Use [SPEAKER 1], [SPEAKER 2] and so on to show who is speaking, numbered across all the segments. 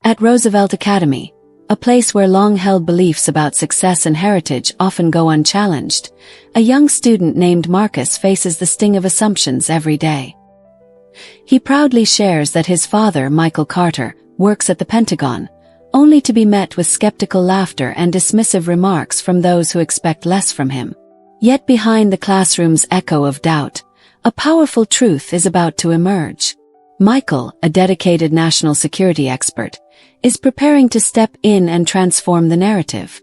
[SPEAKER 1] At Roosevelt Academy, a place where long-held beliefs about success and heritage often go unchallenged, a young student named Marcus faces the sting of assumptions every day. He proudly shares that his father, Michael Carter, works at the Pentagon, only to be met with skeptical laughter and dismissive remarks from those who expect less from him. Yet behind the classroom's echo of doubt, a powerful truth is about to emerge. Michael, a dedicated national security expert, is preparing to step in and transform the narrative.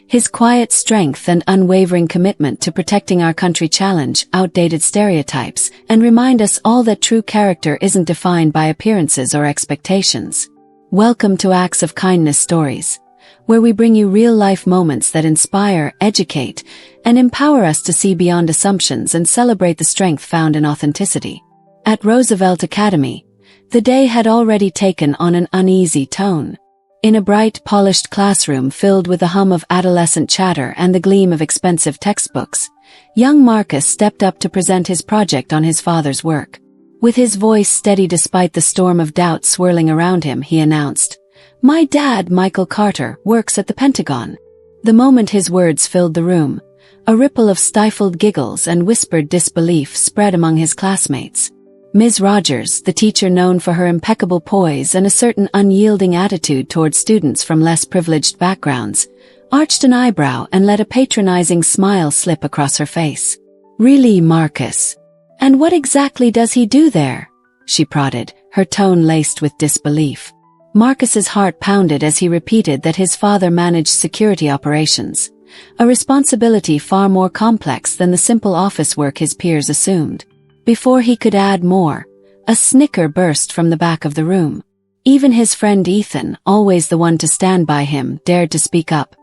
[SPEAKER 1] His quiet strength and unwavering commitment to protecting our country challenge outdated stereotypes and remind us all that true character isn't defined by appearances or expectations. Welcome to Acts of Kindness Stories, where we bring you real-life moments that inspire, educate, and empower us to see beyond assumptions and celebrate the strength found in authenticity. At Roosevelt Academy, the day had already taken on an uneasy tone. In a bright, polished classroom filled with the hum of adolescent chatter and the gleam of expensive textbooks, young Marcus stepped up to present his project on his father's work. With his voice steady despite the storm of doubt swirling around him, he announced, "My dad, Michael Carter, works at the Pentagon." The moment his words filled the room, a ripple of stifled giggles and whispered disbelief spread among his classmates. Ms. Rogers, the teacher known for her impeccable poise and a certain unyielding attitude toward students from less privileged backgrounds, arched an eyebrow and let a patronizing smile slip across her face. "Really, Marcus? And what exactly does he do there?" she prodded, her tone laced with disbelief. Marcus's heart pounded as he repeated that his father managed security operations, a responsibility far more complex than the simple office work his peers assumed. Before he could add more, a snicker burst from the back of the room. Even his friend Ethan, always the one to stand by him, dared to speak up.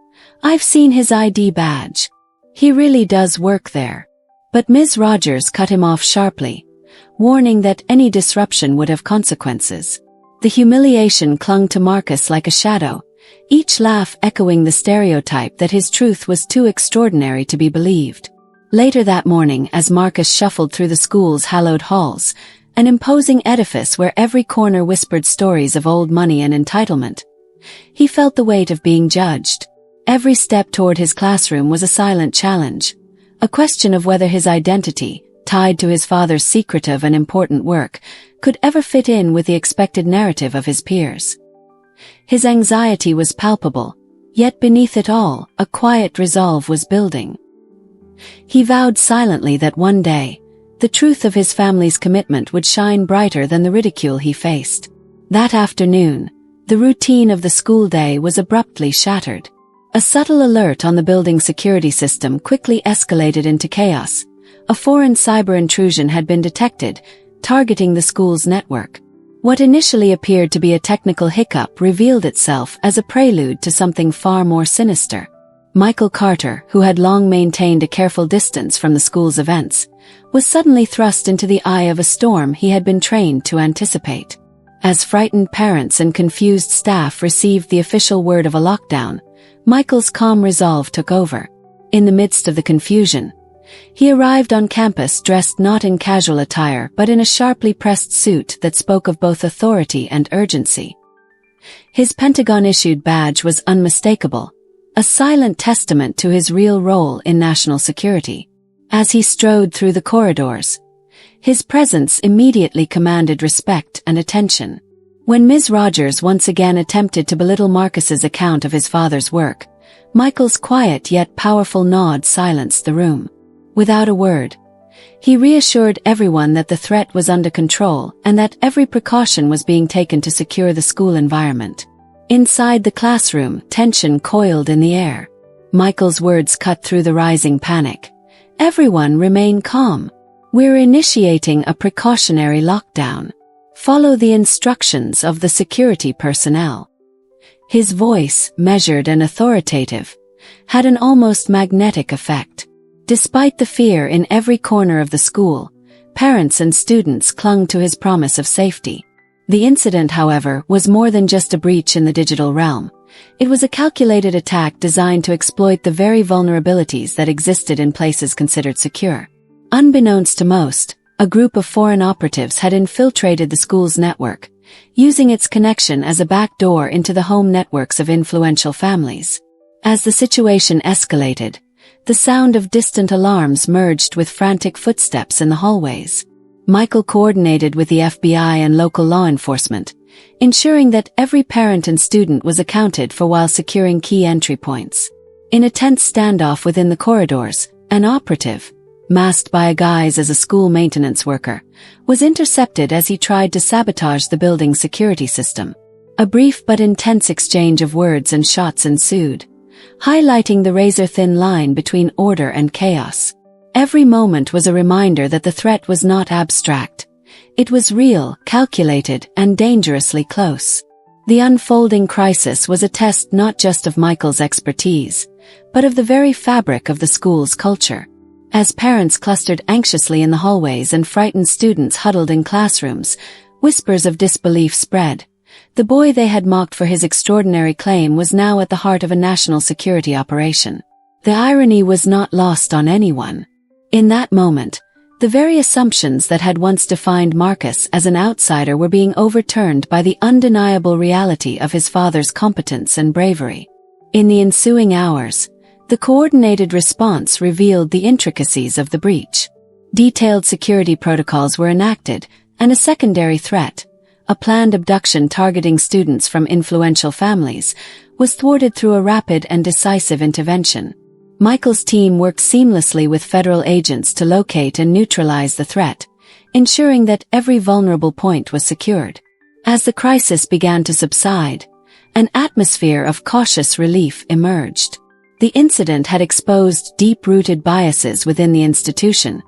[SPEAKER 1] "I've seen his ID badge. He really does work there." But Ms. Rogers cut him off sharply, warning that any disruption would have consequences. The humiliation clung to Marcus like a shadow, each laugh echoing the stereotype that his truth was too extraordinary to be believed. Later that morning, as Marcus shuffled through the school's hallowed halls, an imposing edifice where every corner whispered stories of old money and entitlement, he felt the weight of being judged. Every step toward his classroom was a silent challenge, a question of whether his identity, tied to his father's secretive and important work, could ever fit in with the expected narrative of his peers. His anxiety was palpable, yet beneath it all, a quiet resolve was building. He vowed silently that one day, the truth of his family's commitment would shine brighter than the ridicule he faced. That afternoon, the routine of the school day was abruptly shattered. A subtle alert on the building security system quickly escalated into chaos. A foreign cyber intrusion had been detected, targeting the school's network. What initially appeared to be a technical hiccup revealed itself as a prelude to something far more sinister. Michael Carter, who had long maintained a careful distance from the school's events, was suddenly thrust into the eye of a storm he had been trained to anticipate. As frightened parents and confused staff received the official word of a lockdown, Michael's calm resolve took over. In the midst of the confusion, he arrived on campus dressed not in casual attire but in a sharply pressed suit that spoke of both authority and urgency. His Pentagon-issued badge was unmistakable, a silent testament to his real role in national security. As he strode through the corridors, his presence immediately commanded respect and attention. When Ms. Rogers once again attempted to belittle Marcus's account of his father's work, Michael's quiet yet powerful nod silenced the room. Without a word, he reassured everyone that the threat was under control and that every precaution was being taken to secure the school environment. Inside the classroom, tension coiled in the air. Michael's words cut through the rising panic. "Everyone remain calm. We're initiating a precautionary lockdown. Follow the instructions of the security personnel." His voice, measured and authoritative, had an almost magnetic effect. Despite the fear in every corner of the school, parents and students clung to his promise of safety. The incident, however, was more than just a breach in the digital realm. It was a calculated attack designed to exploit the very vulnerabilities that existed in places considered secure. Unbeknownst to most, a group of foreign operatives had infiltrated the school's network, using its connection as a back door into the home networks of influential families. As the situation escalated, the sound of distant alarms merged with frantic footsteps in the hallways. Michael coordinated with the FBI and local law enforcement, ensuring that every parent and student was accounted for while securing key entry points. In a tense standoff within the corridors, an operative, masked by a guise as a school maintenance worker, was intercepted as he tried to sabotage the building's security system. A brief but intense exchange of words and shots ensued, highlighting the razor-thin line between order and chaos. Every moment was a reminder that the threat was not abstract. It was real, calculated, and dangerously close. The unfolding crisis was a test not just of Michael's expertise, but of the very fabric of the school's culture. As parents clustered anxiously in the hallways and frightened students huddled in classrooms, whispers of disbelief spread. The boy they had mocked for his extraordinary claim was now at the heart of a national security operation. The irony was not lost on anyone. In that moment, the very assumptions that had once defined Marcus as an outsider were being overturned by the undeniable reality of his father's competence and bravery. In the ensuing hours, the coordinated response revealed the intricacies of the breach. Detailed security protocols were enacted, and a secondary threat, a planned abduction targeting students from influential families, was thwarted through a rapid and decisive intervention. Michael's team worked seamlessly with federal agents to locate and neutralize the threat, ensuring that every vulnerable point was secured. As the crisis began to subside, an atmosphere of cautious relief emerged. The incident had exposed deep-rooted biases within the institution,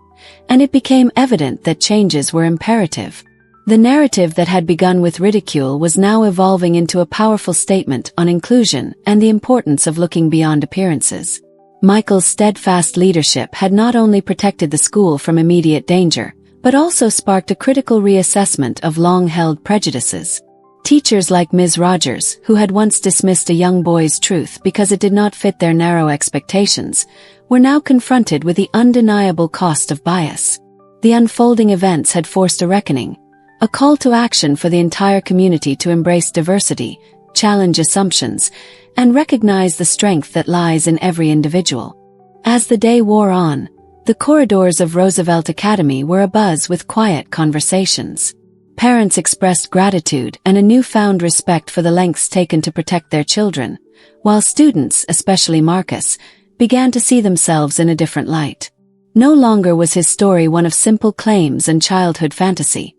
[SPEAKER 1] and it became evident that changes were imperative. The narrative that had begun with ridicule was now evolving into a powerful statement on inclusion and the importance of looking beyond appearances. Michael's steadfast leadership had not only protected the school from immediate danger, but also sparked a critical reassessment of long-held prejudices. Teachers like Ms. Rogers, who had once dismissed a young boy's truth because it did not fit their narrow expectations, were now confronted with the undeniable cost of bias. The unfolding events had forced a reckoning, a call to action for the entire community to embrace diversity, challenge assumptions, and recognize the strength that lies in every individual. As the day wore on, the corridors of Roosevelt Academy were abuzz with quiet conversations. Parents expressed gratitude and a newfound respect for the lengths taken to protect their children, while students, especially Marcus, began to see themselves in a different light. No longer was his story one of simple claims and childhood fantasy.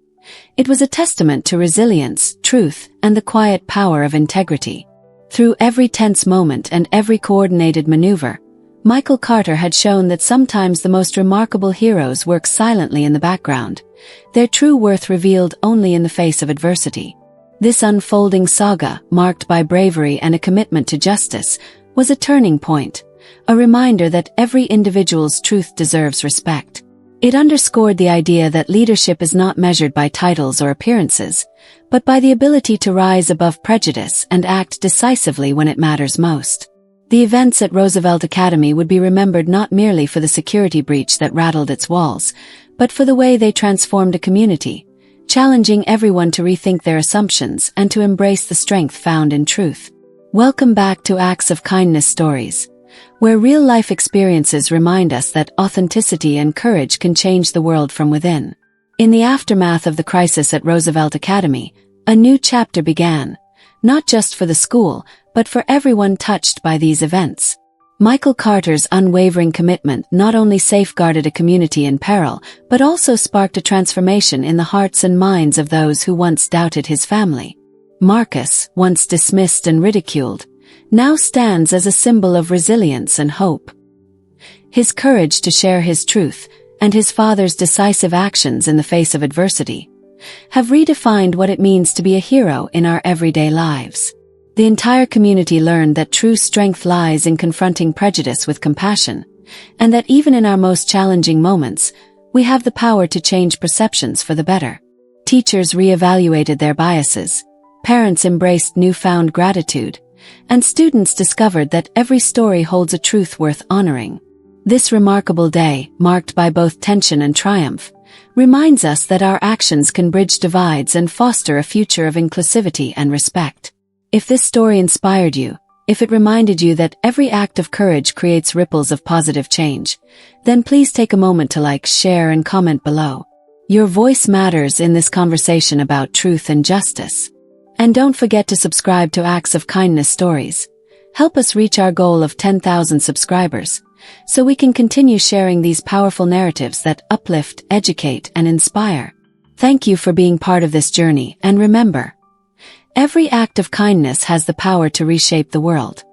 [SPEAKER 1] It was a testament to resilience, truth, and the quiet power of integrity. Through every tense moment and every coordinated maneuver, Michael Carter had shown that sometimes the most remarkable heroes work silently in the background, their true worth revealed only in the face of adversity. This unfolding saga, marked by bravery and a commitment to justice, was a turning point, a reminder that every individual's truth deserves respect. It underscored the idea that leadership is not measured by titles or appearances, but by the ability to rise above prejudice and act decisively when it matters most. The events at Roosevelt Academy would be remembered not merely for the security breach that rattled its walls, but for the way they transformed a community, challenging everyone to rethink their assumptions and to embrace the strength found in truth. Welcome back to Acts of Kindness Stories, where real-life experiences remind us that authenticity and courage can change the world from within. In the aftermath of the crisis at Roosevelt Academy, a new chapter began, not just for the school, but for everyone touched by these events. Michael Carter's unwavering commitment not only safeguarded a community in peril, but also sparked a transformation in the hearts and minds of those who once doubted his family. Marcus, once dismissed and ridiculed, now stands as a symbol of resilience and hope. His courage to share his truth, and his father's decisive actions in the face of adversity, have redefined what it means to be a hero in our everyday lives. The entire community learned that true strength lies in confronting prejudice with compassion, and that even in our most challenging moments, we have the power to change perceptions for the better. Teachers reevaluated their biases, parents embraced newfound gratitude, and students discovered that every story holds a truth worth honoring. This remarkable day, marked by both tension and triumph, reminds us that our actions can bridge divides and foster a future of inclusivity and respect. If this story inspired you, if it reminded you that every act of courage creates ripples of positive change, then please take a moment to like, share, and comment below. Your voice matters in this conversation about truth and justice. And don't forget to subscribe to Acts of Kindness Stories. Help us reach our goal of 10,000 subscribers, so we can continue sharing these powerful narratives that uplift, educate, and inspire. Thank you for being part of this journey, and remember, every act of kindness has the power to reshape the world.